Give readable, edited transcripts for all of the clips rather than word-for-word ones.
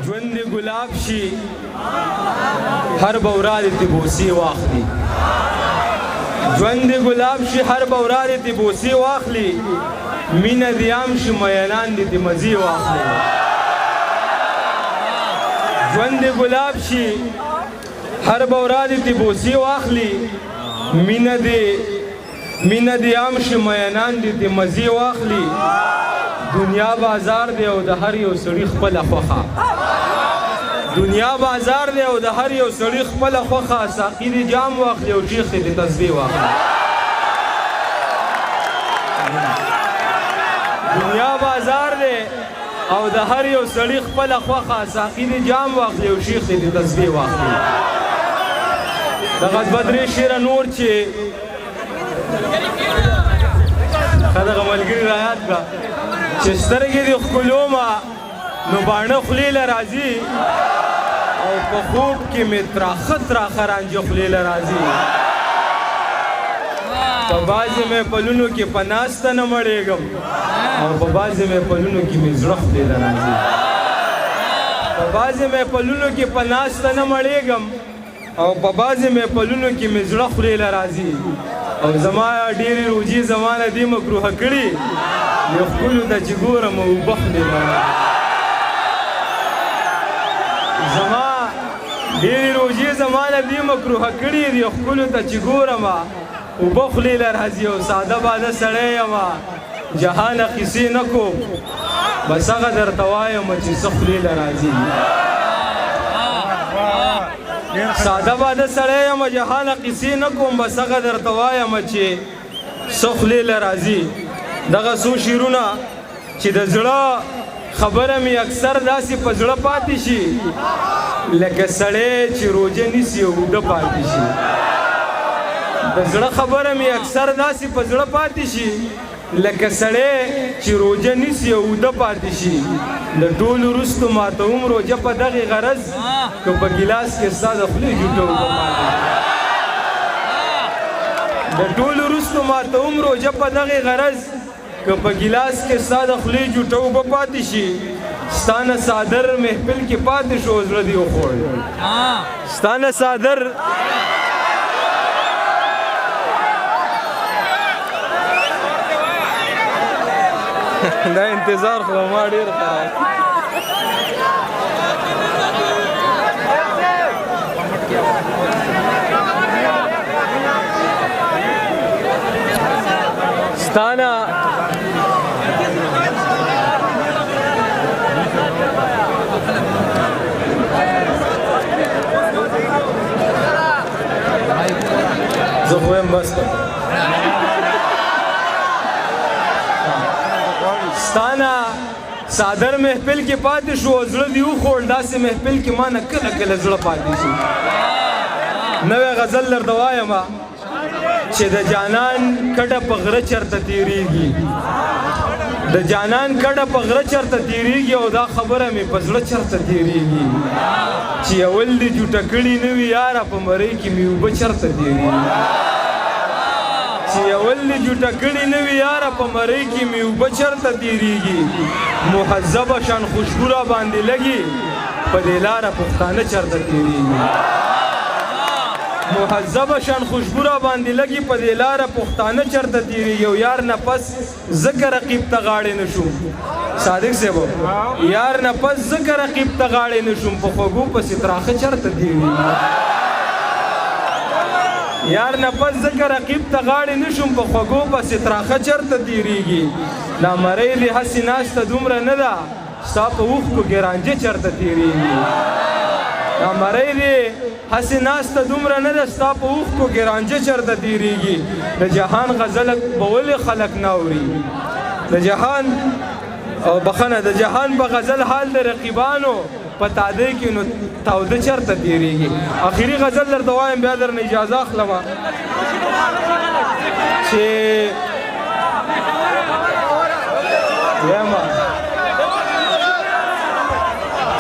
ژوند دې ګلاب شي هر بورا دې بوسې واخلي ژوند دې ګلاب شي هر بورا دې بوسې واخلي مینه دې عام شي میینان دې مزې واخلي ژوند دې ګلاب شي هر بورا دې بوسې واخلي مینه دې عام شي میینان دې مزې واخلي دنیا بازار دی او د هر یو سړي خپله خوښه دنیا بازار دی او د هر یو سړي خپله خوښه ساقي دې جام واخلي او شیخ دې تسبیح واخلي دنیا بازار دی او د هر یو سړي خپله خوښه ساقي دې جام واخلي او شیخ دې تسبیح واخلي دغه دوه درې شعره نور چې دغه ملګري رایاد کړه چې سترګې دې ښکلومه نو باڼه خولې له راځي او په خوب کې مې تراخه تراخه رانجه خولې له راځي په بعضې محفلونو کې په ناسته نه مړېږم او په بعضې محفلونو کې مې زړه خولې له راځي په بعضې محفلونو کې په ناسته نه مړېږم او په بعضې محفلونو کې مې زړه خولې له راځي او زما ډېرې روجې زما نه دې مکروهه کړي یو ښکلو ته چې ګورم اوبه خولې له زما ډېرې روجې زما نه دې مکروهه کړي یو ښکلو ته چې ګورم اوبه خولې له راځي او ساده باده سړی یم جهانه قیسې نه کوم بس هغه درته وایم چې څه خولې له راځي ساده باده سړی یم جهانه قیسې نه کوم بس هغه درته وایم چې څه خولې له راځي دغه څو شعرونه چې د زړه خبره مې اکثر داسې په زړه پاتې شي لکه سړی چې روژه نیسي او اوده پاتې شي د زړه خبره مې اکثر داسې په زړه پاتې شي لکه سړی چې روژه نیسي او اوده پاتې شي د ټولو وروستو ماته هم روژه په دغې غرض که په ګیلاس کې ستا د خولې جوټه اوبه پاتې د ټولو وروستو ماته هم روژه په دغې غرض که په ګیلاس کې ستا د خولې جوټه اوبه پاتې شي ستا نه څادر محفل کې پاتې شو زړه دې وخوړ ستا نه څادر دا انتظار خو ما ډېر خراب ستانه زه خو یم بس ستانه څادر محفل کې پاتې شو زړه دې وخوړ داسې محفل کې ما نه کله کله زړه پاتې شي نوی غزل درته وایم چې د جانان کډه په غره چرته تیریږي د جانان کډه په غره چرته تیریږي او دا خبره مې په زړه چرته تیریږي چې اول دې جوټه کړي نه وي یاره په مرۍ کې مې اوبه چرته تیریږي چې اول دې جوټه کړي نه وي یاره په مرۍ کې مې اوبه چرته تیریږي مهذبه شان خوشبو را باندې لګي په دې لاره پښتانه چرته تیریږي مهذبه شان خوشبو را باندې لګي په دې لاره پښتانه چرته تیریږي او یار نه پس ځکه رقیب ته غاړې نه شوم صادق صاحب یار نه پس ځکه رقیب ته غاړې نه شوم په خوږو پسې تراخه چرته تیریږي یار نه پس ځکه رقیب ته غاړې نه شوم په خوږو پسې تراخه چرته تیریږي دا مرۍ دې هسې ناسته دومره نه ده ستا په اوښکو کې رانجه چرته تیریږي دا مرۍ دې هسې ناسته دومره نه ده ستا په اوښکو کې رانجه چرته تیریږي د جهان غزل به ولې خلک نه اوري د جهان بخښنه د جهان په غزل حال د رقیبانو په تادی کې نو تاوده چرته تیریږي اخري غزل درته وایم بیا درنه اجازه اخلمه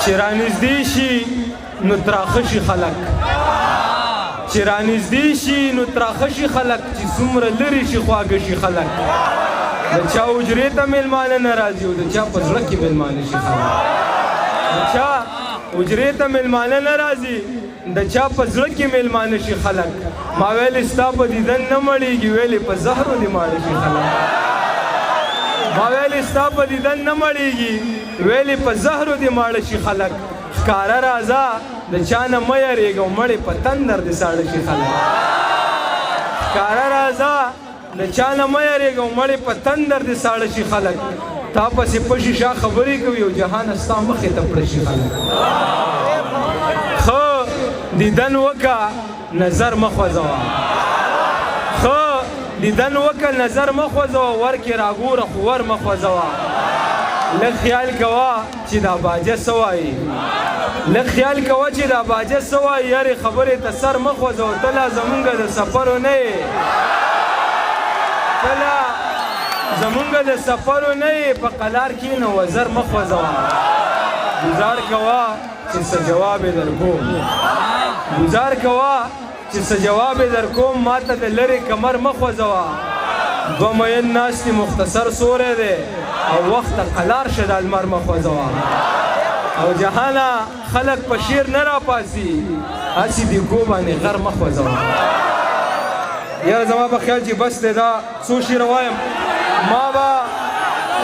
چې رانږدې شي نو تراخه شي خلک چې رانږدې شي نو تراخه شي خلک چې څومره لرې شي خواږه شي خلک د چا حجرې ته میلمانه نه راځي او د چا په زړه کې میلمانه شي خلک چا حجرې ته میلمانه نه راځي د چا په زړه کې میلمانه شي خلک ما ویلې ستا په دیدن نه مړېږي ویلې په زهرو دې ماړه شي خلک ما ویلې ستا په دیدن نه مړېږي ویلې په زهرو دې ماړه شي خلک ښکاره راځه د چا نه مه یارېږه مړې په تندر دې ساړه شي خلک ښکاره راځه د چا نه مه یارېږه مړې په تندر دې ساړه شي خلک تا پسې پشي شا خبرې کوي او جهانه ستا مخې ته پړه شي خلک ښه دیدن وکه نظر مه خوځوه ښه دیدن وکه نظر مه خوځوه ور کې راګوره خو ور مه خوځوه لږ خیال کوه چې دا باجه څه وایي لږ خیال کوه چې دا باجه څه وایي یارې خبرې ته سر مه خوځوه ته لا زمونږ د سفرو نه یې ته لا زمونږ د سفرو نه یې په قلار کښېنه وزر مه خوځوه ګزار کوه چې څه جواب یې در کوم ګزار کوه چې څه جواب یې در کوم ما ته د لرې کمر مه خوځوه دوه مین ناستې مختصر سوری دی او وخت ته قلار شه د لمر مه خوځوه او جهانه خلک په شیر نه راپاسي هسې دیګو باندې غر مه خوځوه یاره زما په خیال چې بس دی دا څو شعره وایم ما به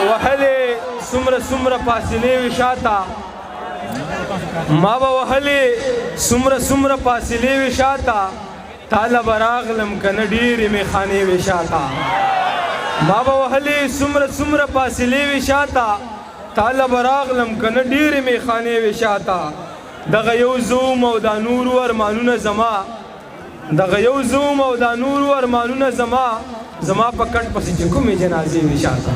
وهلې څومره فاصلې وي شاته ما به وهلې څومره فاصلې وي شاته تاله به راغلم که نه ډېرې میخانې وي شاته ما به وهلې څومره فاصلې وي شاته تاله به راغلم که نه ډېرې میخانې وي شاته دغه یو زوم او دا نورو ارمانونه زما دغه یو زوم او دا نورو ارمانونه زما په کټ پسې چې کومې جنازې وي شاته